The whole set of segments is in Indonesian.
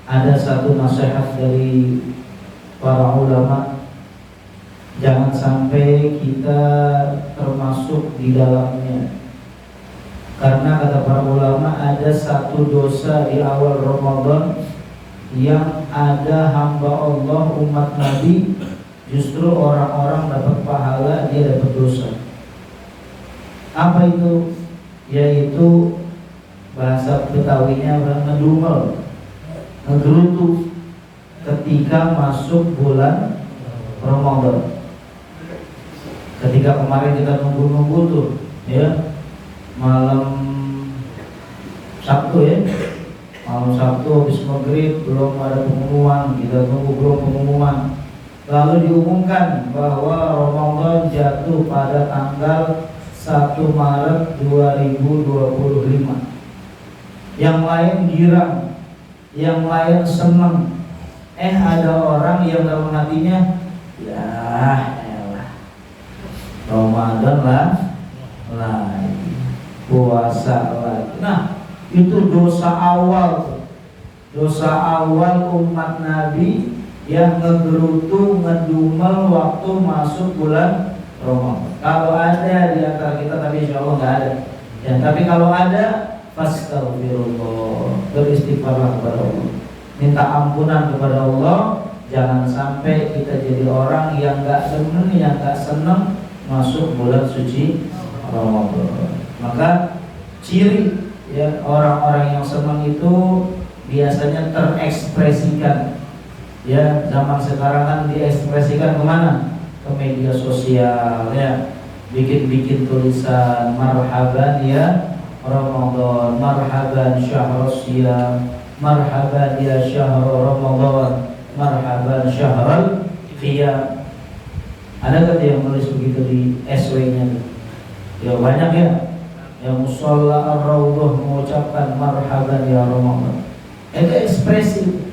ada satu nasihat dari para ulama, jangan sampai kita termasuk di dalamnya. Karena kata para ulama, ada satu dosa di awal Ramadan yang ada hamba Allah umat Nabi, justru orang-orang dapat pahala, dia dapat dosa. Apa itu? Yaitu bahasa Betawinya ngedumel, ngegerutu ketika masuk bulan Ramadan. Ketika kemarin kita nunggu-nunggu tuh, ya, malam Sabtu ya, malam Sabtu habis maghrib belum ada pengumuman, kita tunggu belum pengumuman. Lalu diumumkan bahwa Ramadan jatuh pada tanggal 1 Maret 2025. Yang lain girang, yang lain senang. Ada orang yang dalam hatinya, ya elah, Ramadan lah, puasa lagi. Nah, itu dosa awal umat Nabi yang ngegerutu, ngedumel waktu masuk bulan Ramadan. Kalau ada di antara kita, tapi insya Allah nggak ada. Ya, tapi kalau ada, fastaghfirullah, beristighfarlah kepada Allah, minta ampunan kepada Allah. Jangan sampai kita jadi orang yang nggak seneng, yang nggak seneng masuk bulan suci Ramadan. Maka ciri ya orang-orang yang senang itu biasanya terekspresikan. Ya, zaman sekarang kan diekspresikan kemana? Ke media sosial ya, bikin tulisan marhaban ya Ramadan, marhaban syahrus siyam, marhaban ya syahrul Ramadan, marhaban syahrul qiyam. Ada kan yang nulis begitu di SW-nya? Ya banyak ya. Yang musola ar-raudhah mengucapkan marhaban ya Ramadan. Itu ekspresi.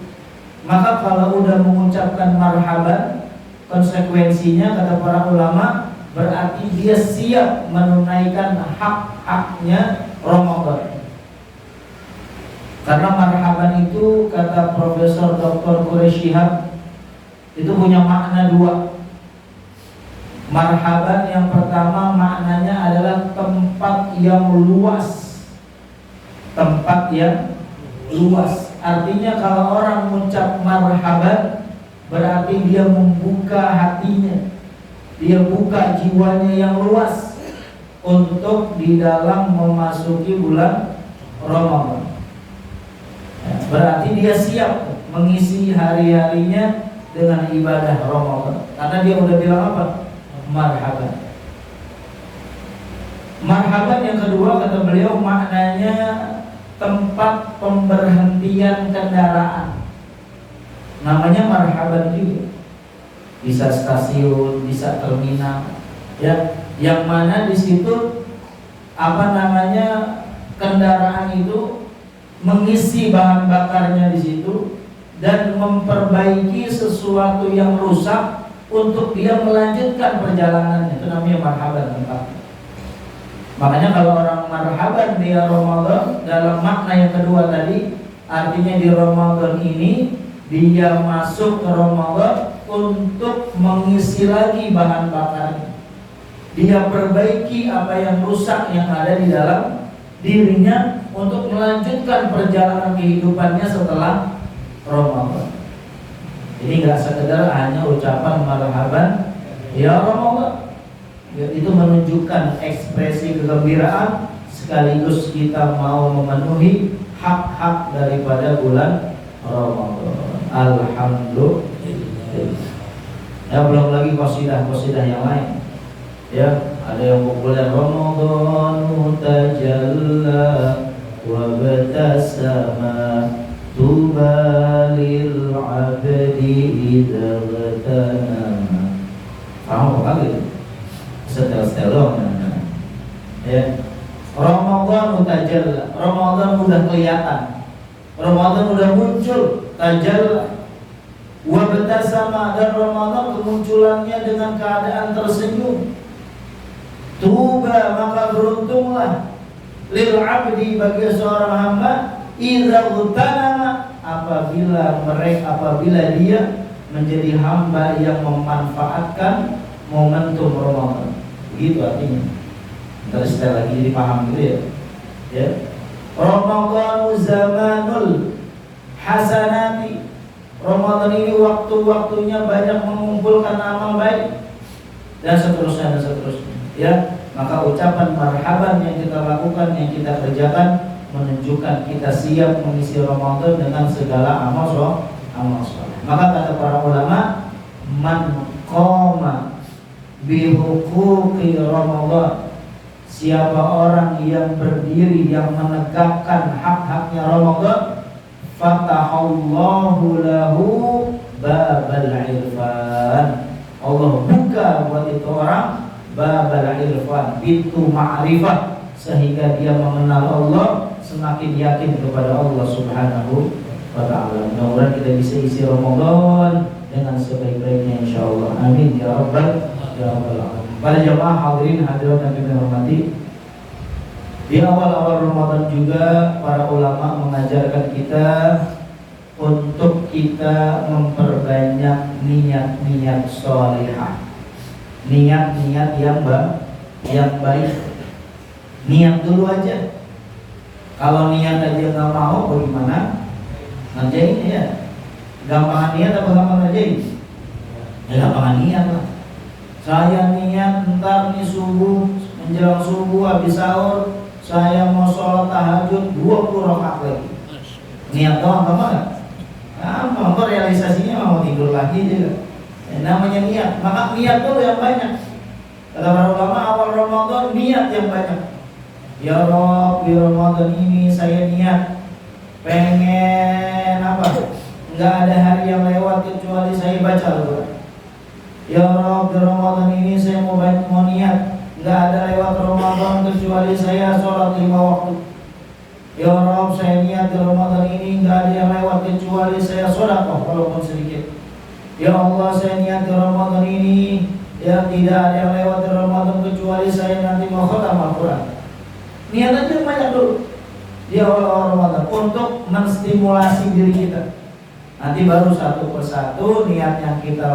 Maka kalau udah mengucapkan marhaban, konsekuensinya kata para ulama berarti dia siap menunaikan hak-haknya Ramadan. Karena marhaban itu kata Profesor Dr. Quraish Shihab itu punya makna dua. Marhaban yang pertama maknanya adalah tempat yang luas. Tempat yang luas. Artinya kalau orang mengucap marhaban berarti dia membuka hatinya, dia buka jiwanya yang luas untuk di dalam memasuki bulan Ramadan. Ya, berarti dia siap mengisi hari-harinya dengan ibadah Ramadan. Karena dia udah bilang apa? Marhaban. Marhaban yang kedua kata beliau maknanya tempat pemberhentian kendaraan. Namanya marhaban juga. Bisa stasiun, bisa terminal, ya. Yang mana di situ kendaraan itu mengisi bahan bakarnya di situ dan memperbaiki sesuatu yang rusak untuk dia melanjutkan perjalanannya. Itu namanya marhaban tempat. Makanya kalau orang marhaban di Ramadan dalam makna yang kedua tadi, artinya di Ramadan ini dia masuk ke Ramadan untuk mengisi lagi bahan bakarnya. Dia perbaiki apa yang rusak yang ada di dalam dirinya untuk melanjutkan perjalanan kehidupannya setelah Ramadan. Ini nggak sekedar hanya ucapan marhaban ya Ramadan. Itu menunjukkan ekspresi kegembiraan sekaligus kita mau memenuhi hak-hak daripada bulan Ramadan. Alhamdulillah. Ya, belum lagi qasidah-qasidah yang lain. Ya, ada yang populer, Ramadan tajalla wa batasama tuba lil abdi idza ghatanama. Paham kali? Setel-setel dong. Ya. Ramadan tajalla, Ramadan udah kelihatan, Ramadan udah muncul, tajalla wa batasama, dan Ramadan kemunculannya dengan keadaan tersenyum. Tuba, maka beruntunglah lil abdi, bagi seorang hamba, idza ghutanama, apabila dia menjadi hamba yang memanfaatkan momentum Ramadan. Begitu artinya. Terus sekali lagi jadi paham gitu ya. Ya. Ramadhanu zamanul hasanati. Ramadan ini waktu-waktunya banyak mengumpulkan amal baik dan seterusnya. Ya, maka ucapan marhaban yang kita lakukan, yang kita kerjakan menunjukkan kita siap mengisi Ramadan dengan segala amal soleh. Maka kata para ulama, man qama bi huquqi Ramadan, siapa orang yang berdiri, yang menegakkan hak-haknya Ramadan, fatahallahu lahu babal irfan. Allah buka buat itu orang babal irfan, pintu ma'rifah, sehingga dia mengenal Allah, semakin yakin kepada Allah Subhanahu wa ta'ala. Mudah-mudahan kita bisa isi Ramadan dengan sebaik-baiknya insyaallah. Amin ya rabbal alamin. Para jamaah hadirin hadirat yang kami hormati, di awal-awal Ramadan juga para ulama mengajarkan kita untuk kita memperbanyak niat-niat sholihah, niat-niat yang baik. Niat dulu aja. Kalau niat aja nggak mau, bagaimana ngerjain ya? Gampangan niat apa gampang ngerjain? Ya gampangan niat lah. Saya niat ntar nih subuh, menjelang subuh habis sahur saya mau sholat tahajud 20 rakaat lagi. Niat doang gampang nggak? Gampang. Kok realisasinya mau tidur lagi juga. Ya, namanya niat. Maka niat dulu yang banyak. Kata para ulama, awal Ramadan niat yang banyak. Ya Rob, di Ramadan ini saya niat pengen apa? Enggak ada hari yang lewat kecuali saya baca Al-Quran. Ya Rob, di Ramadan ini saya mau niat enggak ada lewat Ramadan kecuali saya sholat 5 waktu. Ya Rob, saya niat di Ramadan ini enggak ada yang lewat kecuali saya sedekah walaupun sedikit. Ya Allah, saya niat di Ramadan ini ya tidak ada yang lewat di Ramadan kecuali saya nanti mau khatam Al-Quran. Niat aja banyak dulu di awal Ramadan untuk menstimulasi diri kita. Nanti baru satu persatu niat yang kita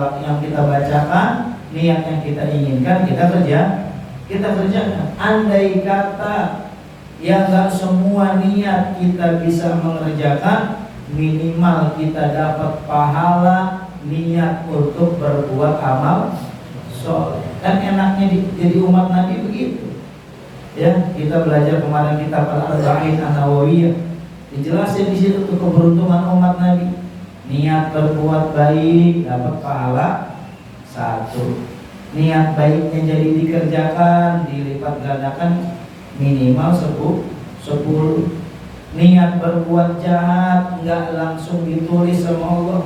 bacakan, niat yang kita inginkan kita kerjakan. Andai kata ya nggak semua niat kita bisa mengerjakan, minimal kita dapat pahala niat untuk berbuat amal soleh. Kan enaknya jadi umat Nabi begitu. Ya, kita belajar kemarin kitab Al-Arba'in An-Nawawiyah. Dijelasin di situ tuh keberuntungan umat Nabi. Niat berbuat baik dapat pahala 1. Niat baiknya jadi dikerjakan, dilipat gandakan minimal 10. Niat berbuat jahat enggak langsung ditulis sama Allah.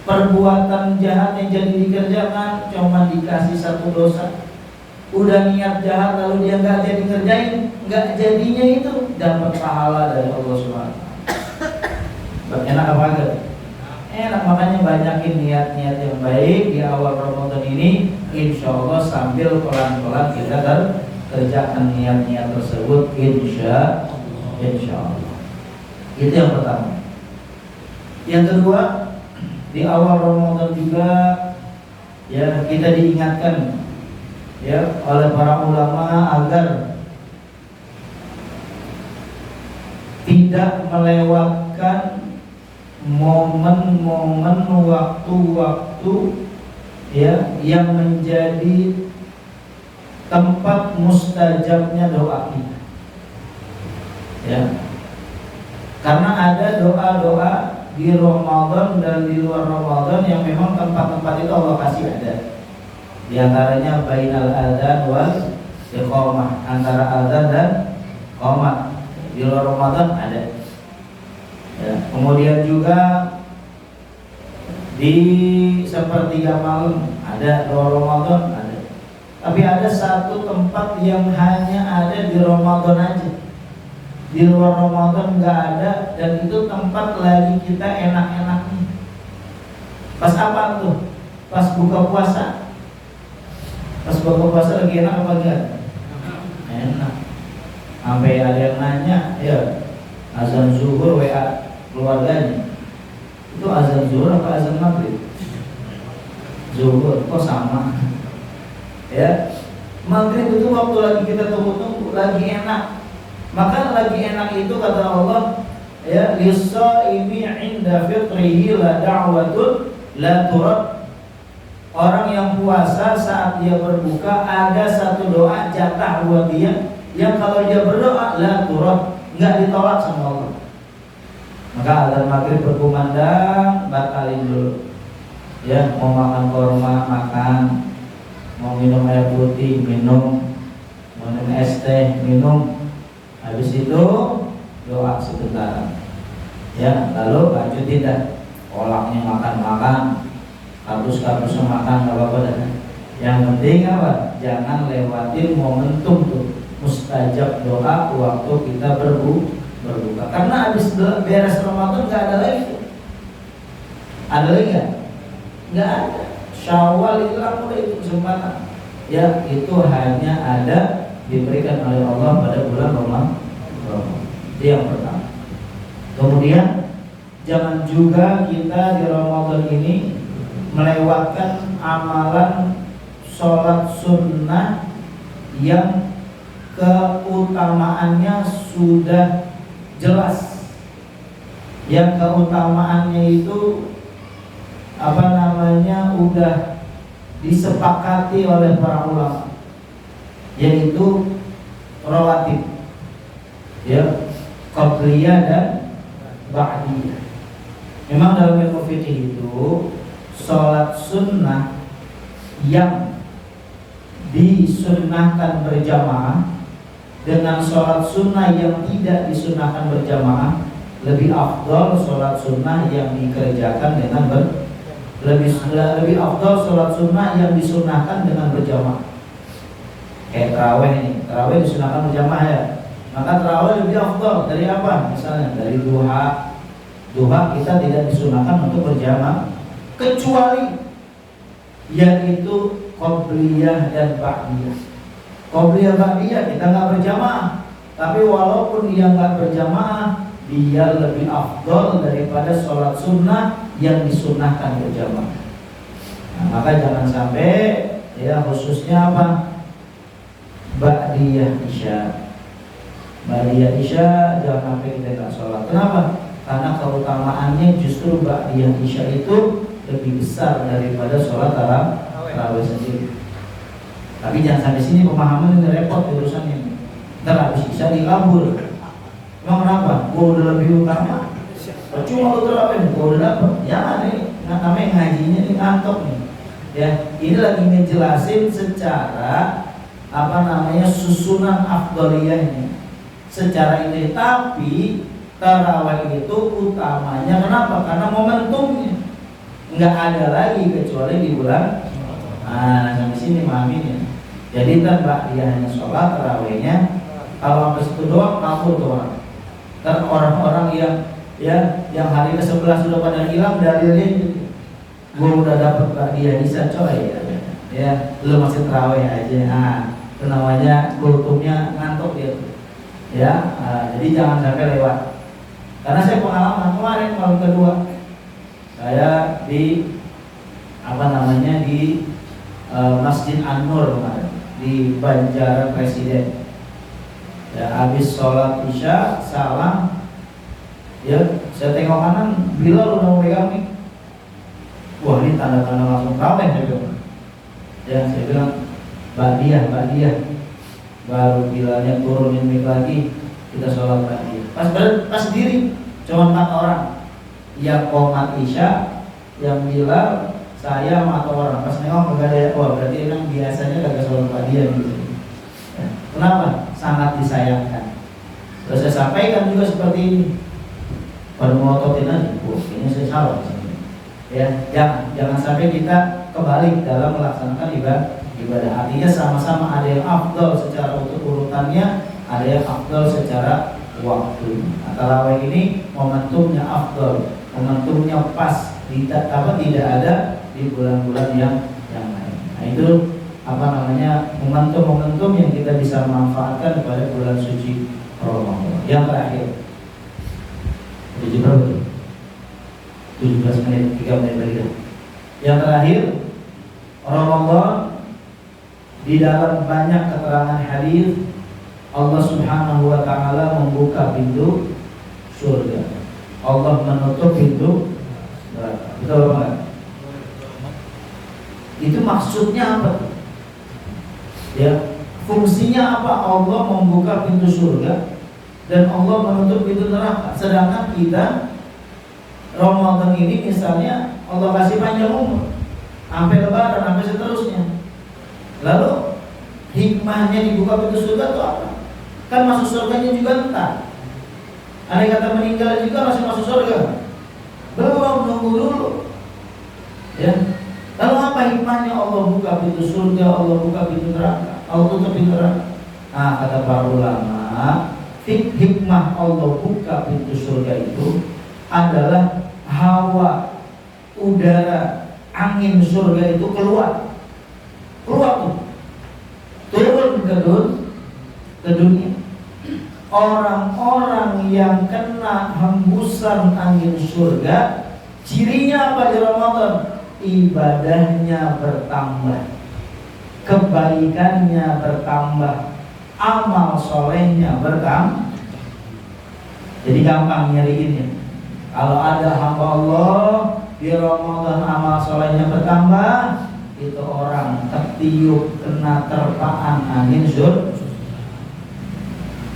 Perbuatan jahatnya jadi dikerjakan, cuma dikasih 1 dosa. Udah niat jahat lalu dia nggak jadi ngerjain, nggak jadinya itu dapat pahala dari Allah Subhanahu. Enak apa enggak? Enak. Makanya banyakin niat-niat yang baik di awal Ramadan ini, insya Allah sambil pelan-pelan kita kerjakan niat-niat tersebut, insya Allah. Itu yang pertama. Yang kedua, di awal Ramadan juga ya kita diingatkan ya oleh para ulama agar tidak melewatkan momen-momen waktu-waktu ya yang menjadi tempat mustajabnya doa kita. Ya. Karena ada doa-doa di Ramadan dan di luar Ramadan yang memang tempat-tempat itu Allah kasih ada. Di antaranya bainal adzan wal iqamah, antara adzan dan qomat. Di luar Ramadan ada. Ya, kemudian juga di sepertiga malam ada, luar Ramadan ada. Tapi ada satu tempat yang hanya ada di Ramadan aja. Di luar Ramadan nggak ada, dan itu tempat lagi kita enak-enaknya. Pas apa tuh? Pas buka puasa. Pas buka puasa lagi enak apa enggak? Enak. Sampai ada yang nanya, ya azan zuhur WA keluarganya. Itu azan zuhur apa azan maghrib? Zuhur, kok sama? Ya, maghrib itu waktu lagi kita tunggu-tunggu, lagi enak. Maka lagi enak itu kata Allah, ya, lis-shaimi 'inda fitrihi la da'watun la turad. Orang yang puasa saat dia berbuka ada satu doa jatah buat dia yang kalau dia berdoa la turad, enggak ditolak sama Allah. Maka azan maghrib berkumandang, batalin dulu. Ya, mau makan korma makan, mau minum air putih minum, mau minum es teh minum. Habis itu doa sebentar. Ya, lalu lanjut tidak. Kolaknya makan, kardus-kardusnya makan, nggak apa-apa dah. Yang penting apa? Jangan lewatin momentum tuh mustajab doa waktu kita berbuka. Karena habis beres Ramadan nggak ada lagi. Ada lagi nggak? Nggak ada. Syawal hilang udah itu kesempatan. Ya, itu hanya ada diberikan oleh Allah pada bulan Ramadan. Itu yang pertama. Kemudian jangan juga kita di Ramadan ini melewatkan amalan sholat sunnah yang keutamaannya sudah jelas. Yang keutamaannya itu udah disepakati oleh para ulama, yaitu rawatib, ya, qabliyah dan ba'diyah. Memang dalam ilmu fikih itu sholat sunnah yang disunnahkan berjamaah dengan sholat sunnah yang tidak disunnahkan berjamaah lebih afdal sholat sunnah yang dikerjakan dengan lebih afdal sholat sunnah yang disunnahkan dengan berjamaah. Kayak tarawih nih, tarawih disunnahkan berjamaah ya. Maka tarawih lebih afdal dari apa? Misalnya dari duha. Duha kita tidak disunnahkan untuk berjamaah, kecuali yaitu qobliyah dan ba'diyah. Qobliyah ba'diyah kita nggak berjamaah, tapi walaupun dia nggak berjamaah, dia lebih afdal daripada sholat sunnah yang disunnahkan berjamaah. Nah, maka jangan sampai, ya, khususnya apa? Ba'diyah isya. Ba'diyah isya jangan sampai kita nggak sholat. Kenapa? Karena keutamaannya justru ba'diyah isya itu lebih besar daripada sholat tarawih sendiri. Tapi jangan sampai sini pemahaman ini repot urusannya. Ntar habis isya dikabur. Emang kenapa? Gua udah lebih utama. Cuma lu terawih, gua udah dapet. Ya nih, namanya ngajinya nih ngantuk nih. Ya, ini lagi ngejelasin secara susunan afdaliyahnya. Secara ini, tapi tarawih itu utamanya kenapa? Karena momentumnya nggak ada lagi kecuali di bulan. Nah, sampai sini mahamin ya. Jadi kan dia hanya sholat tarawihnya, kalau sampai situ doang kabur tuh orang. Dan orang-orang yang hari ke-11 sudah pada hilang dalilnya gitu. Gue udah dapet dia bisa coy ya, lu masih tarawih aja. Nah, itu namanya kultumnya ngantuk dia. Ya, jadi jangan sampai lewat. Karena saya pengalaman kemarin malam kedua, saya di Masjid An-Nur kemarin di Banjaran Presiden. Ya, habis sholat isya salam, ya, saya tengok kanan, Bilal udah mau pegang nih. Wah, ini tanda-tanda langsung tarawih saya bilang. Ya, saya bilang ba'diyah. Baru Bilalnya turunin mic lagi, kita sholat ba'diyah. Pas diri cuma 4 orang. Yang qomat isya, yang Bilal, saya sama 4 orang. Pas nengok enggak ada. Wah, berarti memang biasanya kagak sholat ba'diyah gitu. Ya. Kenapa? Sangat disayangkan. Terus saya sampaikan juga seperti ini. Pada ngototin aja, ini saya salah. Ya, jangan sampai kita kebalik dalam melaksanakan ibadah. Artinya sama-sama ada yang afdal secara urutannya, ada yang afdal secara waktu. Tarawih ini momentumnya afdal, momentumnya pas, tidak ada di bulan-bulan yang lain. Nah, itu momentum yang kita bisa manfaatkan pada bulan suci Ramadan. Yang terakhir, 7 berapa tuh? 17 menit, 3 menit lagi dah. Yang terakhir, Ramadan di dalam banyak keterangan hadis Allah Subhanahu wa taala membuka pintu surga. Allah menutup pintu neraka. Betul apa? Itu maksudnya apa? Ya, fungsinya apa? Allah membuka pintu surga dan Allah menutup pintu neraka. Sedangkan kita Ramadan ini misalnya Allah kasih panjang umur sampai lebaran, sampai seterusnya. Lalu hikmahnya dibuka pintu surga itu apa? Kan masuk surganya juga entar. Ada kata meninggal juga masih masuk surga. Belum, nunggu dulu. Ya. Lalu apa hikmahnya Allah buka pintu surga, Allah buka pintu neraka, Allah tutup pintu neraka? Nah, kata para ulama, hikmah Allah buka pintu surga itu adalah hawa, udara, angin surga itu keluar tuh, turun ke dunia. Orang-orang yang kena hembusan angin surga, cirinya apa di Ramadan? Ibadahnya bertambah, kebaikannya bertambah, amal solehnya bertambah. Jadi gampang nyariinnya. Kalau ada hamba Allah di Ramadan amal solehnya bertambah, itu orang ketiup kena terpaan angin surga.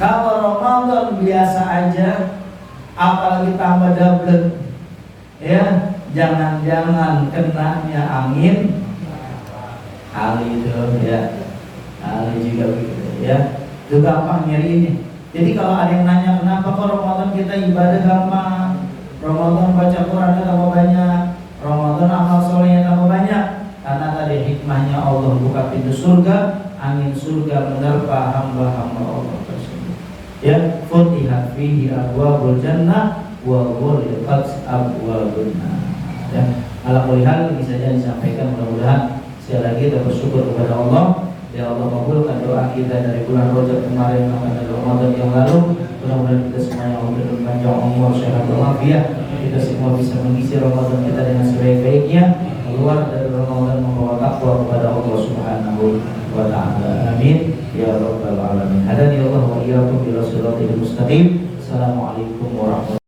Kalau Ramadan biasa aja, apalagi tambah double, ya jangan-jangan kenanya angin kali itu, ya kali juga begitu, ya itu gampang nyari ini. Jadi kalau ada yang nanya kenapa kok Ramadan kita ibadah gampang, Ramadan baca Quran tambah banyak, Ramadan amal solehnya tambah banyak, karena tadi hikmahnya Allah buka pintu surga, angin surga menerpa hamba-hamba Allah tersebut. Ya, futihat fihi abwabul jannah wa ghulqat abwabun nar. Ya, ala kulli hal ini saja disampaikan, mudah-mudahan sekali lagi kita bersyukur kepada Allah. Ya Allah kabulkan doa kita dari bulan Rajab kemarin sampai dari Ramadan yang lalu. Mudah-mudahan kita semuanya Allah berikan panjang umur, sehat walafiat. Kita semua bisa mengisi Ramadan kita dengan sebaik-baiknya, keluar dari Ramadan membawa takwa kepada Allah Subhanahu wa ta'ala. Amin ya rabbal alamin. Hadani Allah wa iyyakum ila shiratal mustaqim. Assalamualaikum warahmatullahi wabarakatuh.